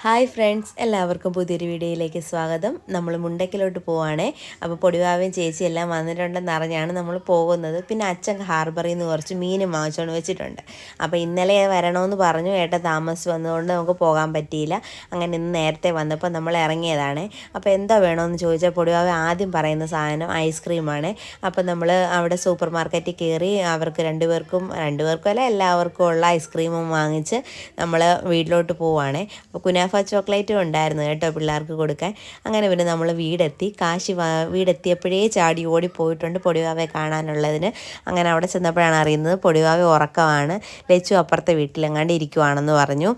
Hi friends, എല്ലാവർക്കും പുതിയൊരു വീഡിയോയിലേക്ക് സ്വാഗതം. നമ്മൾ മുണ്ടക്കിലോട്ട് പോവുകയാണേ. അപ്പോൾ പൊടിവാവയും ചേച്ചി എല്ലാം വന്നിട്ടുണ്ടെന്ന് അറിഞ്ഞാണ് നമ്മൾ പോകുന്നത്. പിന്നെ അച്ഛൻ ഹാർബറിൽ നിന്ന് കുറച്ച് മീനും വാങ്ങിച്ചുകൊണ്ട് വെച്ചിട്ടുണ്ട്. അപ്പോൾ ഇന്നലെ വരണമെന്ന് പറഞ്ഞു, ഏട്ടൻ താമസിച്ച് വന്നതുകൊണ്ട് നമുക്ക് പോകാൻ പറ്റിയില്ല. അങ്ങനെ ഇന്ന് നേരത്തെ വന്നപ്പോൾ നമ്മൾ ഇറങ്ങിയതാണ്. അപ്പോൾ എന്താ വേണമെന്ന് ചോദിച്ചാൽ പൊടിവാവ ആദ്യം പറയുന്ന സാധനം ഐസ്ക്രീമാണ്. അപ്പോൾ നമ്മൾ അവിടെ സൂപ്പർ മാർക്കറ്റിൽ കയറി അവർക്ക് രണ്ടുപേർക്കും അല്ല എല്ലാവർക്കും ഉള്ള ഐസ്ക്രീമും വാങ്ങിച്ച് നമ്മൾ വീട്ടിലോട്ട് പോവുകയാണ്. അപ്പോൾ കുനാഫ ചോക്ലേറ്റും ഉണ്ടായിരുന്നു കേട്ടോ പിള്ളേർക്ക് കൊടുക്കാൻ. അങ്ങനെ പിന്നെ നമ്മൾ വീടെത്തിയപ്പോഴേ ചാടി ഓടി പോയിട്ടുണ്ട് പൊടിവാവയെ കാണാനുള്ളതിന്. അങ്ങനെ അവിടെ ചെന്നപ്പോഴാണ് അറിയുന്നത് പൊടിവാവ ഉറക്കമാണ്, ലച്ചു അപ്പുറത്തെ വീട്ടിലെങ്ങാണ്ട് ഇരിക്കുവാണെന്ന് പറഞ്ഞു.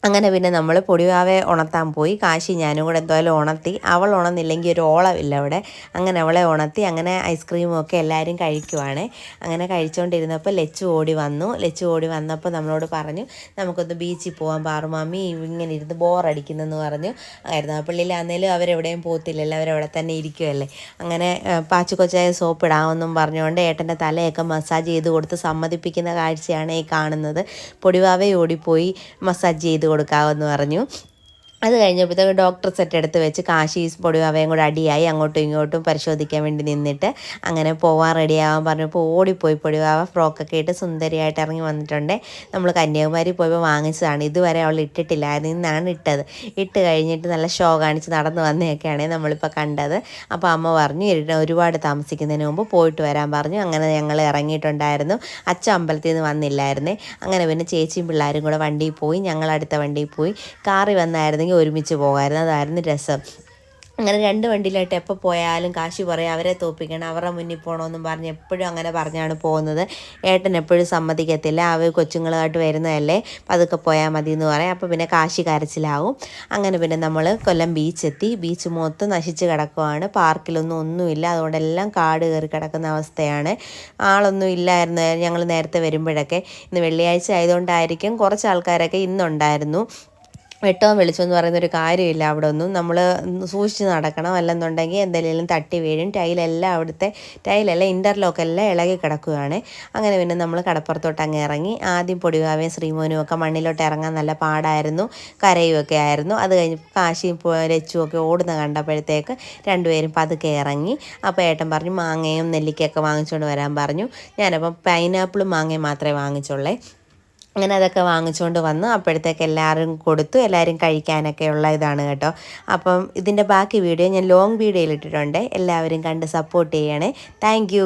അങ്ങനെ പിന്നെ നമ്മൾ പൊടിവാവയെ ഉണർത്താൻ പോയി. കാശി ഞാനും കൂടെ എന്തായാലും ഉണർത്തി. അവൾ ഉണർന്നില്ലെങ്കിൽ ഒരു ഓളമില്ല അവിടെ. അങ്ങനെ അവളെ ഉണർത്തി. അങ്ങനെ ഐസ്ക്രീമും ഒക്കെ എല്ലാവരും കഴിക്കുവാണ്. അങ്ങനെ കഴിച്ചുകൊണ്ടിരുന്നപ്പോൾ ലച്ചു ഓടി വന്നപ്പോൾ നമ്മളോട് പറഞ്ഞു നമുക്കൊന്ന് ബീച്ചിൽ പോകാൻ പാറുമാമി, ഇങ്ങനെ ഇരുന്ന് ബോറടിക്കുന്നെന്ന് പറഞ്ഞു. കരുനാഗപ്പള്ളിയിലാന്നേലും അവരെവിടെയും പോകത്തില്ലല്ലോ, അവരവിടെ തന്നെ ഇരിക്കുമല്ലേ. അങ്ങനെ പാച്ചുകൊച്ചായ സോപ്പ് ഇടാമെന്നും പറഞ്ഞുകൊണ്ട് ഏട്ടൻ്റെ തലയൊക്കെ മസാജ് ചെയ്ത് കൊടുത്ത് സമ്മതിപ്പിക്കുന്ന കാഴ്ചയാണ് ഈ കാണുന്നത്. പൊടിവാവയെ ഓടിപ്പോയി മസാജ് ചെയ്ത് കൊടുക്കാമെന്ന് പറഞ്ഞു. അത് കഴിഞ്ഞപ്പോഴത്തേക്ക് ഡോക്ടർ സെറ്റ് എടുത്ത് വെച്ച് കാശി പൊടിവാവയും കൂടെ അടിയായി. അങ്ങോട്ടും ഇങ്ങോട്ടും പരിശോധിക്കാൻ വേണ്ടി നിന്നിട്ട് അങ്ങനെ പോവാൻ റെഡിയാവാൻ പറഞ്ഞപ്പോൾ ഓടിപ്പോയി പൊടിവാവ. ഫ്രോക്കൊക്കെ ഇട്ട് സുന്ദരിയായിട്ട് ഇറങ്ങി വന്നിട്ടുണ്ട്. നമ്മൾ കന്യാകുമാരി പോയപ്പോൾ വാങ്ങിച്ചതാണ്. ഇതുവരെ അവൾ ഇട്ടിട്ടില്ലായിരുന്നു, ഇന്നാണ് ഇട്ടത്. ഇട്ട് കഴിഞ്ഞിട്ട് നല്ല ഷോ കാണിച്ച് നടന്നു വന്നതൊക്കെയാണ് നമ്മളിപ്പോൾ കണ്ടത്. അപ്പോൾ അമ്മ പറഞ്ഞു ഒരുപാട് താമസിക്കുന്നതിന് മുമ്പ് പോയിട്ട് വരാൻ പറഞ്ഞു. അങ്ങനെ ഞങ്ങൾ ഇറങ്ങിയിട്ടുണ്ടായിരുന്നു. അച്ഛൻ അമ്പലത്തിൽ നിന്ന് വന്നില്ലായിരുന്നേ. അങ്ങനെ പിന്നെ ചേച്ചിയും പിള്ളേരും കൂടെ വണ്ടിയിൽ പോയി, ഞങ്ങൾ അടുത്ത വണ്ടിയിൽ പോയി. കാറിൽ വന്നായിരുന്നെങ്കിൽ ഒരുമിച്ച് പോകാമായിരുന്നു, അതായിരുന്നു രസം. അങ്ങനെ രണ്ട് വണ്ടിയിലായിട്ട് എപ്പോൾ പോയാലും കാശി പറയും അവരെ തോൽപ്പിക്കണം, അവരുടെ മുന്നിൽ പോകണമെന്നും പറഞ്ഞ് എപ്പോഴും അങ്ങനെ പറഞ്ഞാണ് പോകുന്നത്. ഏട്ടൻ എപ്പോഴും സമ്മതിക്കത്തില്ല, അവർ കൊച്ചുങ്ങളായിട്ട് വരുന്നതല്ലേ, പതുക്കെ പോയാൽ മതി എന്ന് പറയും. അപ്പോൾ പിന്നെ കാശി കരച്ചിലാവും. അങ്ങനെ പിന്നെ നമ്മൾ കൊല്ലം ബീച്ചെത്തി. ബീച്ച് മൊത്തം നശിച്ച് കിടക്കുവാണ്. പാർക്കിലൊന്നും ഒന്നുമില്ല, അതുകൊണ്ടെല്ലാം കാട് കയറി കിടക്കുന്ന അവസ്ഥയാണ്. ആളൊന്നും ഇല്ലായിരുന്നു ഞങ്ങൾ നേരത്തെ വരുമ്പോഴൊക്കെ. ഇന്ന് വെള്ളിയാഴ്ച ആയതുകൊണ്ടായിരിക്കും കുറച്ച് ആൾക്കാരൊക്കെ ഇന്നുണ്ടായിരുന്നു. വെട്ടവും വെളിച്ചമെന്ന് പറയുന്നൊരു കാര്യമില്ല അവിടെ ഒന്നും. നമ്മൾ സൂക്ഷിച്ച് നടക്കണം, അല്ലെന്നുണ്ടെങ്കിൽ എന്തെങ്കിലും തട്ടി വീഴും. ടൈലല്ല ഇൻ്റർലോക്കെല്ലാം ഇളകി കിടക്കുകയാണ്. അങ്ങനെ പിന്നെ നമ്മൾ കടപ്പുറത്തോട്ട് അങ്ങ് ഇറങ്ങി. ആദ്യം പൊടിവാവയും ശ്രീമോനും ഒക്കെ മണ്ണിലോട്ട് ഇറങ്ങാൻ നല്ല പാടായിരുന്നു, കരയുമൊക്കെ ആയിരുന്നു. അത് കഴിഞ്ഞ് കാശിയും ലച്ചുമൊക്കെ ഓടുന്ന കണ്ടപ്പോഴത്തേക്ക് രണ്ടുപേരും പതുക്കെ ഇറങ്ങി. അപ്പോൾ ഏട്ടൻ പറഞ്ഞു മാങ്ങയും നെല്ലിക്കയൊക്കെ വാങ്ങിച്ചുകൊണ്ട് വരാൻ പറഞ്ഞു. ഞാനപ്പം പൈനാപ്പിളും മാങ്ങയും മാത്രമേ വാങ്ങിച്ചുള്ളേ. അങ്ങനെ അതൊക്കെ വാങ്ങിച്ചുകൊണ്ട് വന്നു. അപ്പോഴത്തേക്ക് എല്ലാവരും കൊടുത്തു. എല്ലാവരും കഴിക്കാനൊക്കെ ഉള്ള ഇതാണ് കേട്ടോ. അപ്പം ഇതിൻ്റെ ബാക്കി വീഡിയോ ഞാൻ ലോങ് വീഡിയോയിൽ ഇട്ടിട്ടുണ്ട്. എല്ലാവരും കണ്ട് സപ്പോർട്ട് ചെയ്യണേ. താങ്ക്